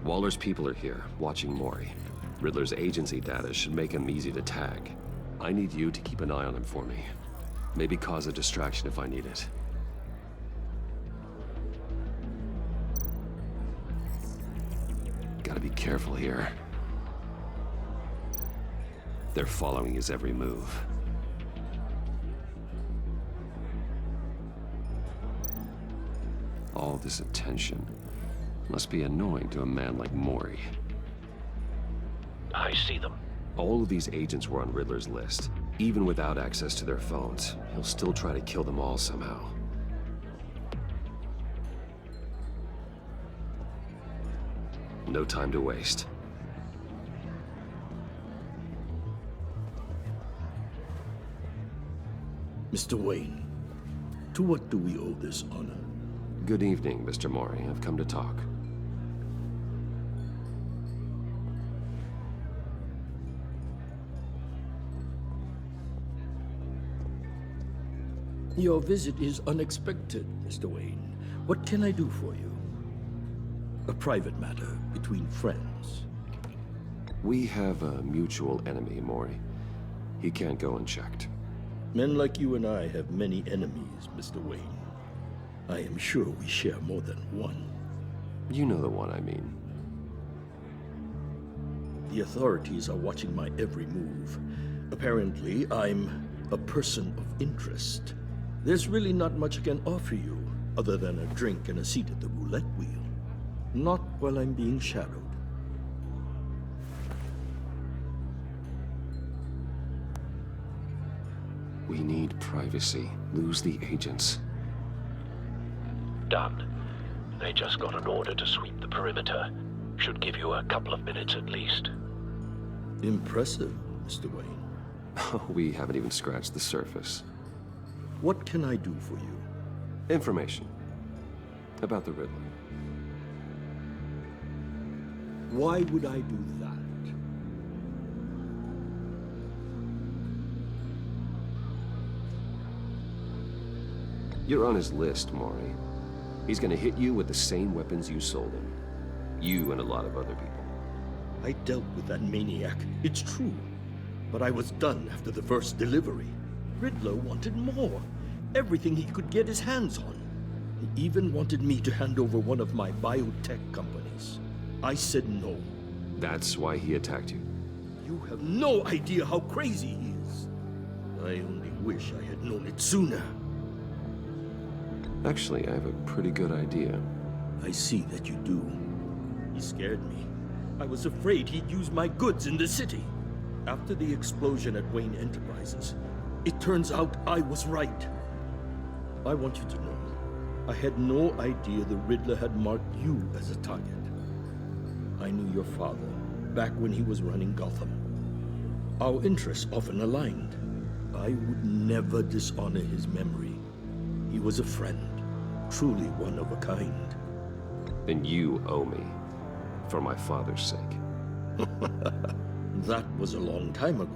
Waller's people are here, watching Mori. Riddler's agency data should make him easy to tag. I need you to keep an eye on him for me. Maybe cause a distraction if I need it. Gotta be careful here. They're following his every move. All this attention must be annoying to a man like Mori. I see them. All of these agents were on Riddler's list. Even without access to their phones, he'll still try to kill them all somehow. No time to waste. Mr. Wayne, to what do we owe this honor? Good evening, Mr. Mori. I've come to talk. Your visit is unexpected, Mr. Wayne. What can I do for you? A private matter between friends. We have a mutual enemy, Mori. He can't go unchecked. Men like you and I have many enemies, Mr. Wayne. I am sure we share more than one. You know the one I mean. The authorities are watching my every move. Apparently, I'm a person of interest. There's really not much I can offer you, other than a drink and a seat at the roulette wheel. Not while I'm being shadowed. We need privacy. Lose the agents. Done. They just got an order to sweep the perimeter. Should give you a couple of minutes at least. Impressive, Mr. Wayne. We haven't even scratched the surface. What can I do for you? Information. About the Riddler. Why would I do that? You're on his list, Mori. He's gonna hit you with the same weapons you sold him. You and a lot of other people. I dealt with that maniac, it's true. But I was done after the first delivery. Riddler wanted more. Everything he could get his hands on. He even wanted me to hand over one of my biotech companies. I said no. That's why he attacked you. You have no idea how crazy he is. I only wish I had known it sooner. Actually, I have a pretty good idea. I see that you do. He scared me. I was afraid he'd use my goods in the city. After the explosion at Wayne Enterprises, it turns out I was right. I want you to know, I had no idea the Riddler had marked you as a target. I knew your father back when he was running Gotham. Our interests often aligned. I would never dishonor his memory. He was a friend, truly one of a kind. Then you owe me, for my father's sake. That was a long time ago,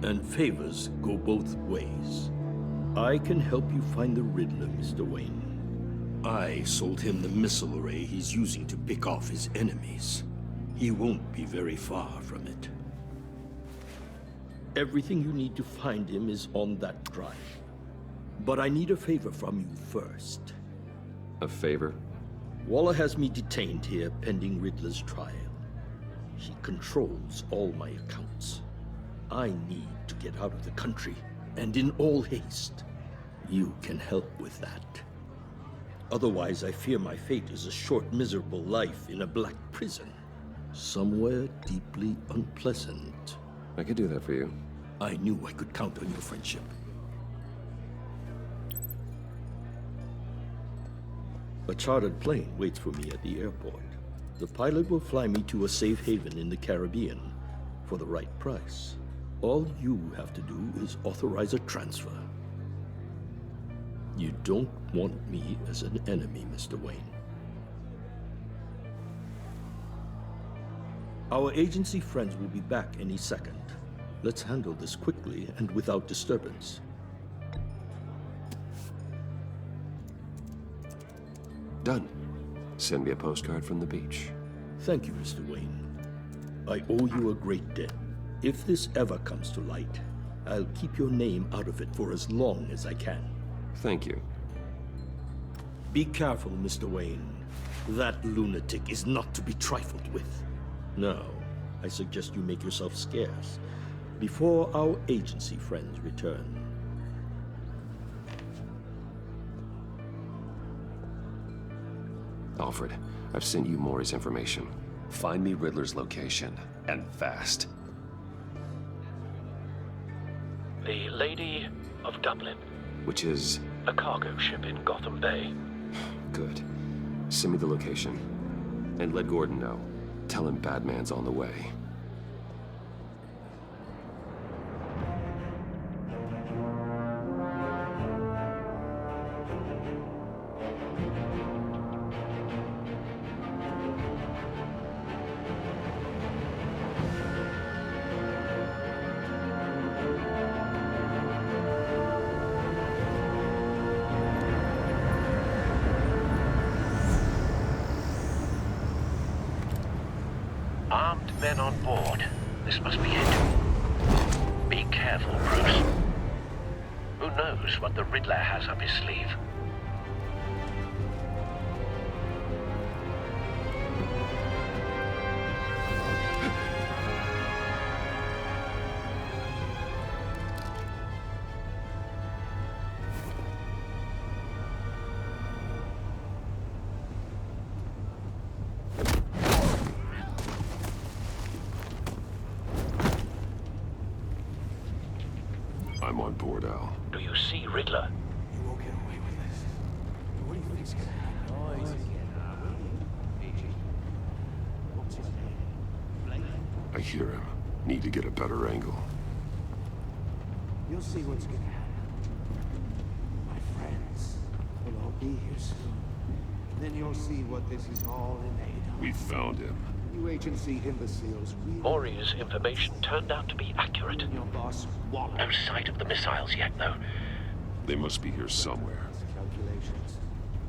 and favors go both ways. I can help you find the Riddler, Mr. Wayne. I sold him the missile array he's using to pick off his enemies. He won't be very far from it. Everything you need to find him is on that drive. But I need a favor from you first. A favor? Waller has me detained here pending Riddler's trial. He controls all my accounts. I need to get out of the country, and in all haste. You can help with that. Otherwise, I fear my fate is a short, miserable life in a black prison. Somewhere deeply unpleasant. I could do that for you. I knew I could count on your friendship. A chartered plane waits for me at the airport. The pilot will fly me to a safe haven in the Caribbean for the right price. All you have to do is authorize a transfer. You don't want me as an enemy, Mr. Wayne. Our agency friends will be back any second. Let's handle this quickly and without disturbance. Done. Send me a postcard from the beach. Thank you, Mr. Wayne. I owe you a great debt. If this ever comes to light, I'll keep your name out of it for as long as I can. Thank you. Be careful, Mr. Wayne. That lunatic is not to be trifled with. Now, I suggest you make yourself scarce before our agency friends return. Alfred, I've sent you Maury's information. Find me Riddler's location, and fast. The Lady of Dublin. Which is... A cargo ship in Gotham Bay. good. Send me the location. And let Gordon know. Tell him Batman's on the way. Armed men on board. This must be it. Be careful, Bruce. Who knows what the Riddler has up his sleeve? I'm on board, Al. Do you see Riddler? You won't get away with this. What do you think's gonna happen? What's his name? I hear him. Need to get a better angle. You'll see what's gonna happen. My friends will all be here soon. Then you'll see what this is all in aid of. We found him. You agency imbeciles really... Maury's information turned out to be accurate. Your boss wallowed. No sight of the missiles yet, though. They must be here somewhere. Calculations.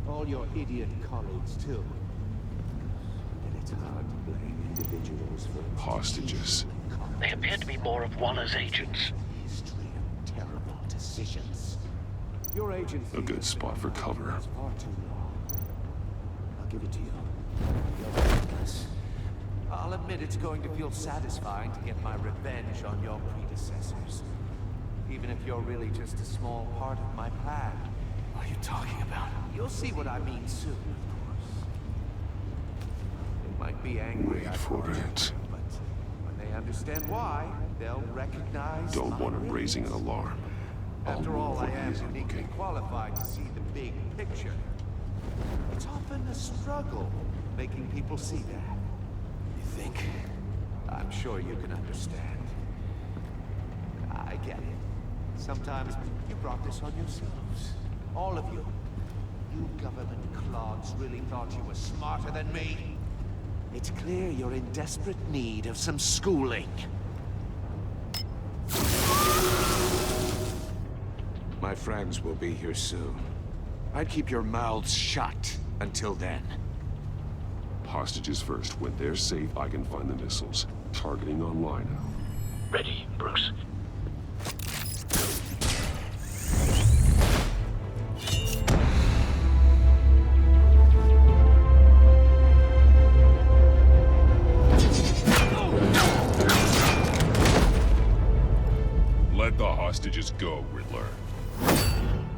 All your idiot colleagues, too. And it's hard to blame individuals for... Hostages. They appear to be more of Waller's agents. History of terrible decisions. Your agency... A good spot for cover. Far too long. I'll give it to you. You're reckless. I'll admit it's going to feel satisfying to get my revenge on your predecessors. Even if you're really just a small part of my plan. What are you talking about? You'll see what I mean soon, of course. They might be angry, Wait I for told you, it. but when they understand why, they'll recognize... Don't my want him risk. raising an alarm. I'll After all, move I when am he's uniquely looking. qualified to see the big picture. It's often a struggle making people see that. You think? I'm sure you can understand. I get it. Sometimes you brought this on yourselves. All of you. You government clods really thought you were smarter than me. It's clear you're in desperate need of some schooling. My friends will be here soon. I'd keep your mouths shut until then. Hostages first. When they're safe, I can find the missiles. Targeting online now. Ready, Bruce? Let the hostages go, Riddler.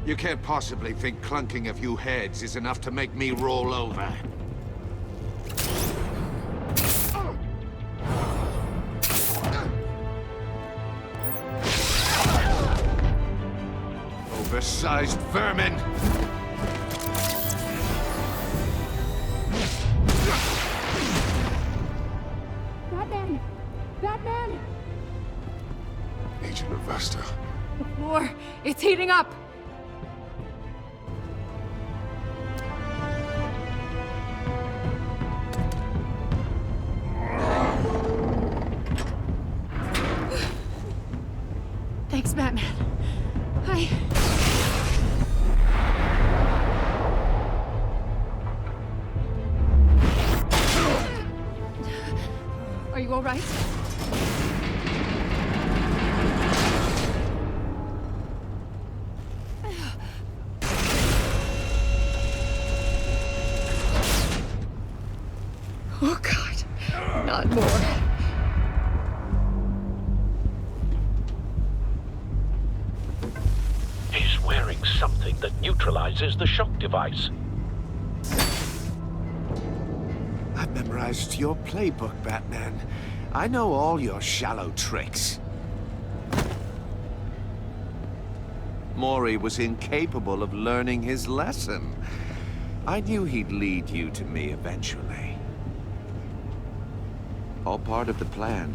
You can't possibly think clunking a few heads is enough to make me roll over. Oversized vermin! Batman! Batman! Agent Avesta. The floor, it's heating up! Thanks, Batman. you all right? Oh, God. Not more. He's wearing something that neutralizes the shock device. I've memorized your playbook, Batman. I know all your shallow tricks. Mori was incapable of learning his lesson. I knew he'd lead you to me eventually. All part of the plan.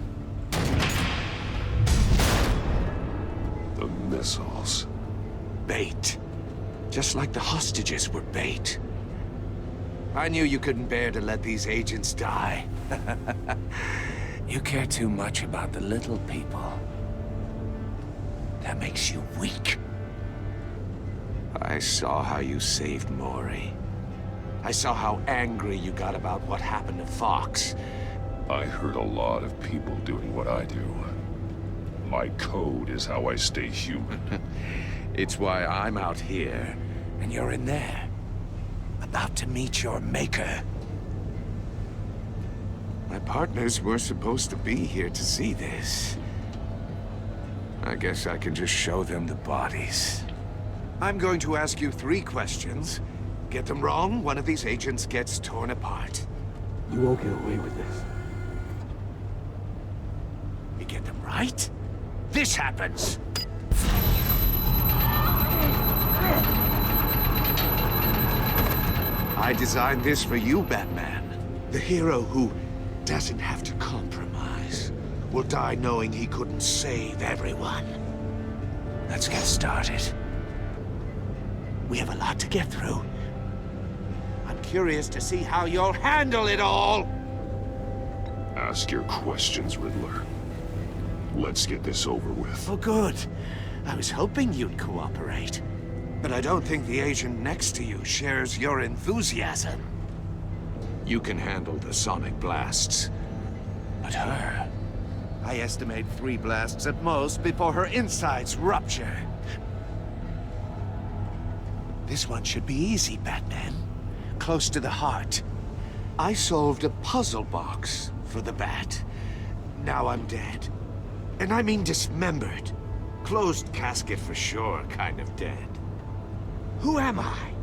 The missiles. Bait. Just like the hostages were bait. I knew you couldn't bear to let these agents die. You care too much about the little people. That makes you weak. I saw how you saved Mori. I saw how angry you got about what happened to Fox. I hurt a lot of people doing what I do. My code is how I stay human. It's why I'm out here, and you're in there. About to meet your maker. My partners were supposed to be here to see this. I guess I can just show them the bodies. I'm going to ask you 3 questions. Get them wrong, one of these agents gets torn apart. You won't get away with this. You get them right, this happens. I designed this for you, Batman. The hero who doesn't have to compromise will die knowing he couldn't save everyone. Let's get started. We have a lot to get through. I'm curious to see how you'll handle it all. Ask your questions, Riddler. Let's get this over with. Oh, good. I was hoping you'd cooperate. But I don't think the agent next to you shares your enthusiasm. You can handle the sonic blasts. But her... I estimate 3 blasts at most before her insides rupture. This one should be easy, Batman. Close to the heart. I solved a puzzle box for the Bat. Now I'm dead. And I mean dismembered. Closed casket for sure, kind of dead. Who am I?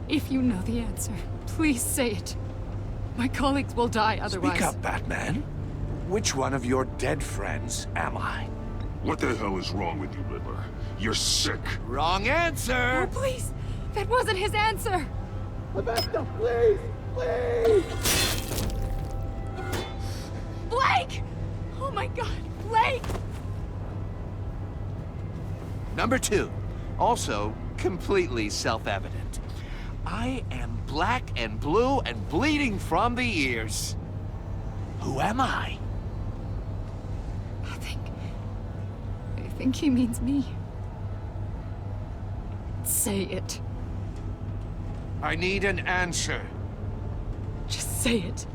If you know the answer, please say it. My colleagues will die otherwise. Speak up, Batman. Which one of your dead friends am I? What the hell is wrong with you, Riddler? You're sick. Wrong answer! Oh, please! That wasn't his answer! Rebecca, please! Please! Blake! Oh my God, Blake! Number 2. Also, completely self-evident. I am black and blue and bleeding from the ears. Who am I? I think he means me. Say it. I need an answer. Just say it.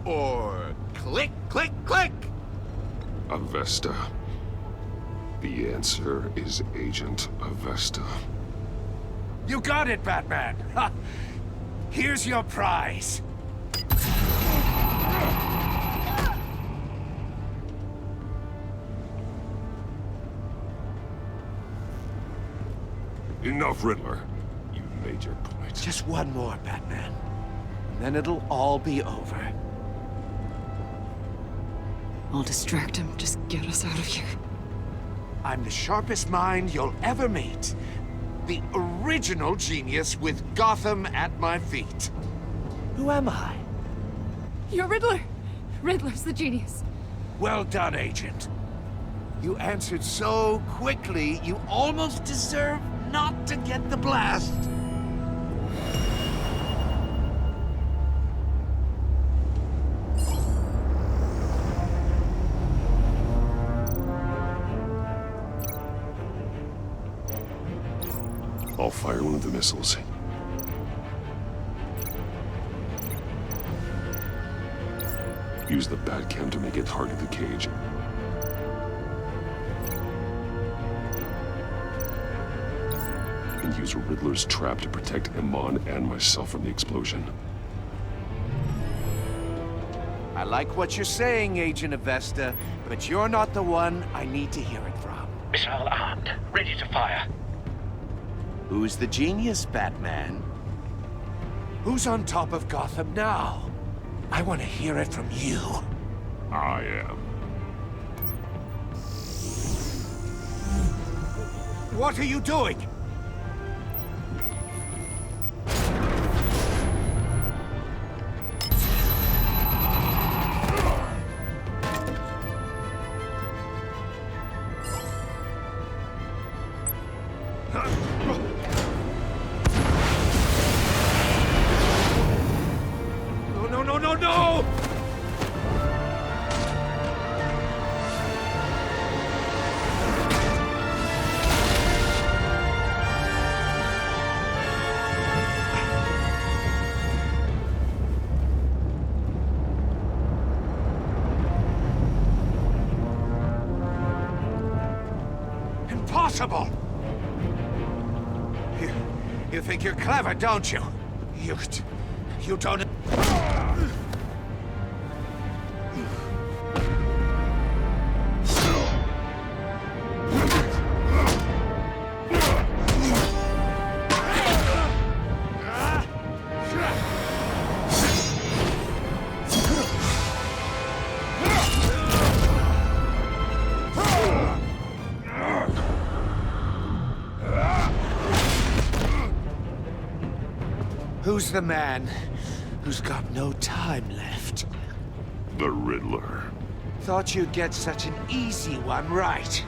Or click, click, click! Avesta. The answer is Agent Avesta. You got it, Batman! Ha! Here's your prize. Enough, Riddler. You made your point. Just one more, Batman. And then it'll all be over. I'll distract him. Just get us out of here. I'm the sharpest mind you'll ever meet. The original genius with Gotham at my feet. Who am I? You're Riddler. Riddler's the genius. Well done, Agent. You answered so quickly, you almost deserve not to get the blast. I'll fire one of the missiles. Use the Batcam to make it target the cage. And use Riddler's trap to protect Iman and myself from the explosion. I like what you're saying, Agent Avesta, but you're not the one I need to hear it from. Missile armed, ready to fire. Who's the genius, Batman? Who's on top of Gotham now? I want to hear it from you. I am. What are you doing? No! Impossible! You think you're clever, don't you? You don't... Who's the man who's got no time left? The Riddler. Thought you'd get such an easy one right.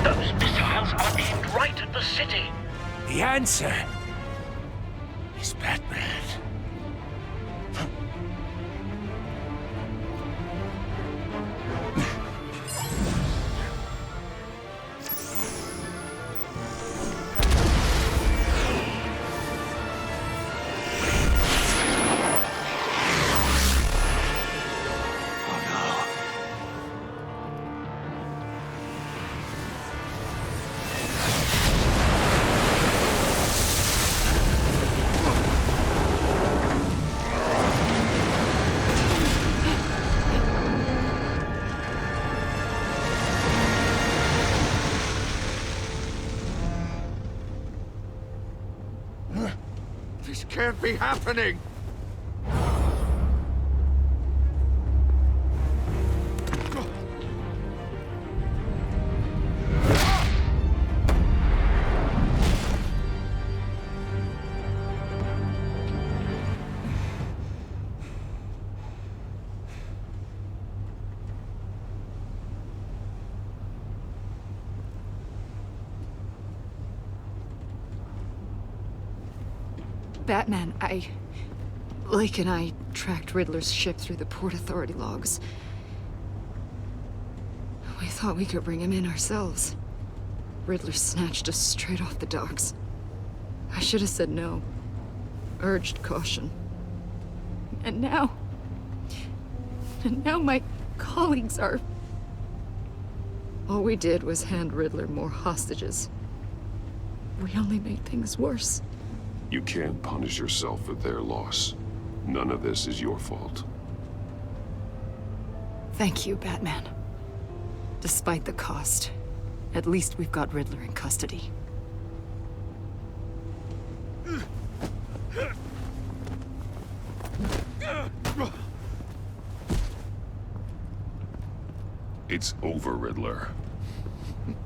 Those missiles are aimed right at the city. The answer is Batman. This can't be happening! Batman, Lake and I tracked Riddler's ship through the Port Authority logs. We thought we could bring him in ourselves. Riddler snatched us straight off the docks. I should have said no. Urged caution. And now my colleagues are... All we did was hand Riddler more hostages. We only made things worse. You can't punish yourself for their loss. None of this is your fault. Thank you, Batman. Despite the cost, at least we've got Riddler in custody. It's over, Riddler.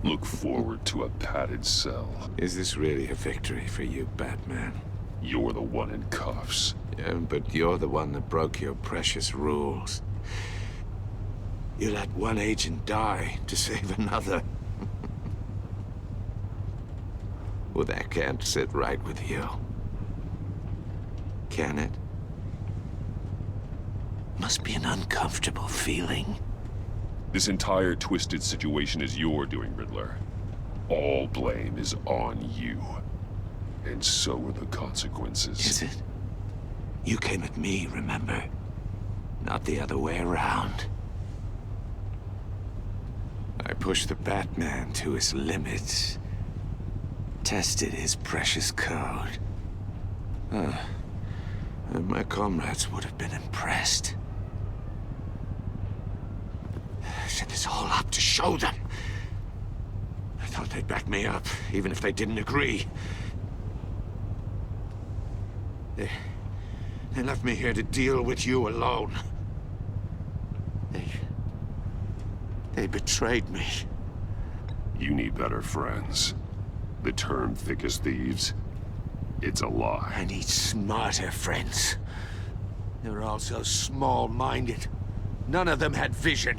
Look forward to a padded cell. Is this really a victory for you, Batman? You're the one in cuffs. Yeah, but you're the one that broke your precious rules. You let one agent die to save another. Well, that can't sit right with you. Can it? Must be an uncomfortable feeling. This entire twisted situation is your doing, Riddler. All blame is on you. And so are the consequences. Is it? You came at me, remember? Not the other way around. I pushed the Batman to his limits. Tested his precious code. And my comrades would have been impressed. I set this all up to show them. I thought they'd back me up, even if they didn't agree. They left me here to deal with you alone. They betrayed me. You need better friends. The term thick as thieves, it's a lie. I need smarter friends. They're all so small-minded. None of them had vision.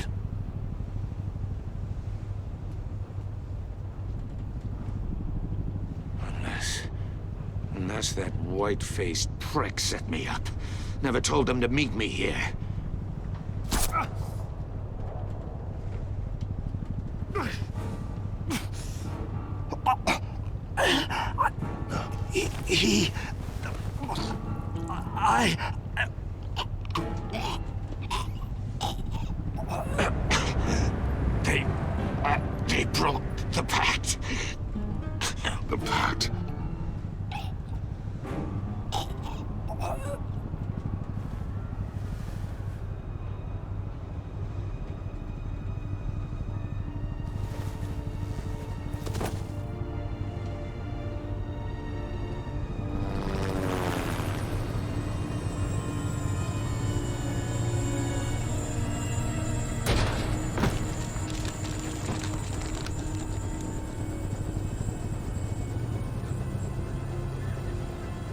Unless that white-faced prick set me up. Never told them to meet me here. They broke the pact. The pact?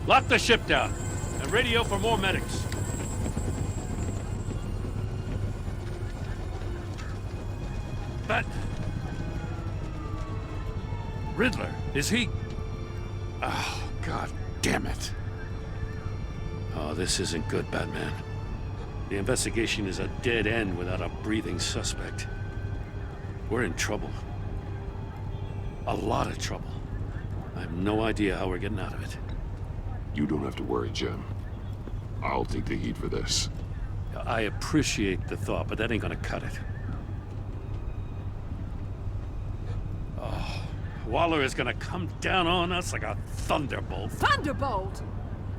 Lock the ship down, and radio for more medics. But... Riddler, is he... Oh, God damn it. Oh, this isn't good, Batman. The investigation is a dead end without a breathing suspect. We're in trouble. A lot of trouble. I have no idea how we're getting out of it. You don't have to worry, Jim. I'll take the heat for this. I appreciate the thought, but that ain't gonna cut it. Oh, Waller is gonna come down on us like a thunderbolt. Thunderbolt?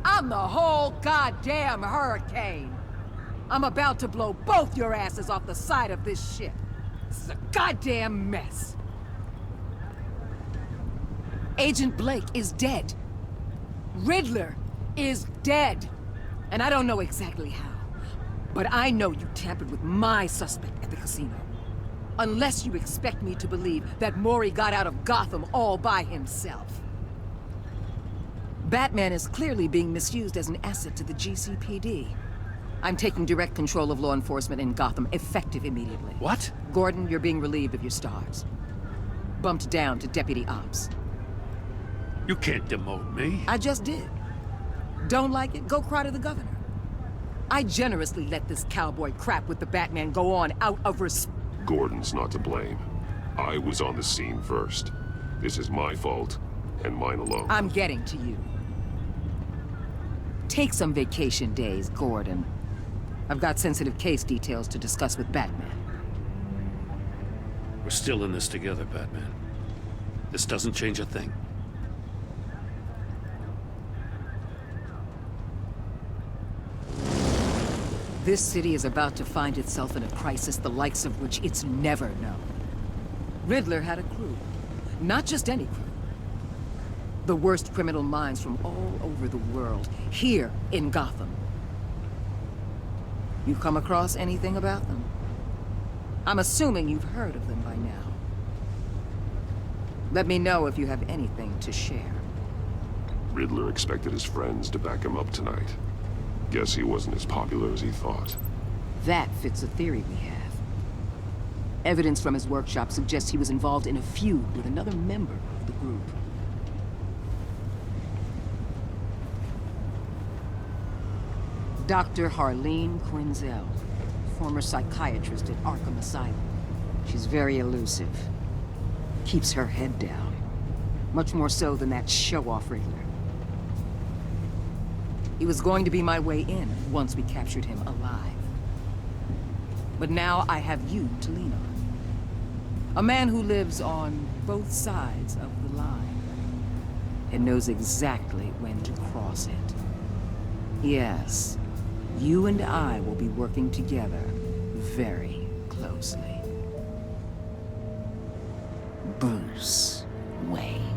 I'm the whole goddamn hurricane. I'm about to blow both your asses off the side of this ship. This is a goddamn mess. Agent Blake is dead. Riddler is dead. And I don't know exactly how. But I know you tampered with my suspect at the casino. Unless you expect me to believe that Mori got out of Gotham all by himself. Batman is clearly being misused as an asset to the GCPD. I'm taking direct control of law enforcement in Gotham, effective immediately. What? Gordon, you're being relieved of your stars. Bumped down to Deputy Ops. You can't demote me. I just did. Don't like it? Go cry to the governor. I generously let this cowboy crap with the Batman go on out of respect. Gordon's not to blame. I was on the scene first. This is my fault, and mine alone. I'm getting to you. Take some vacation days, Gordon. I've got sensitive case details to discuss with Batman. We're still in this together, Batman. This doesn't change a thing. This city is about to find itself in a crisis the likes of which it's never known. Riddler had a crew. Not just any crew. The worst criminal minds from all over the world, here in Gotham. You come across anything about them? I'm assuming you've heard of them by now. Let me know if you have anything to share. Riddler expected his friends to back him up tonight. Guess he wasn't as popular as he thought. That fits a theory we have. Evidence from his workshop suggests he was involved in a feud with another member of the group. Dr. Harleen Quinzel, former psychiatrist at Arkham Asylum. She's very elusive. Keeps her head down. Much more so than that show-off Riddler. He was going to be my way in once we captured him alive. But now I have you to lean on. A man who lives on both sides of the line and knows exactly when to cross it. Yes, you and I will be working together very closely. Bruce Wayne.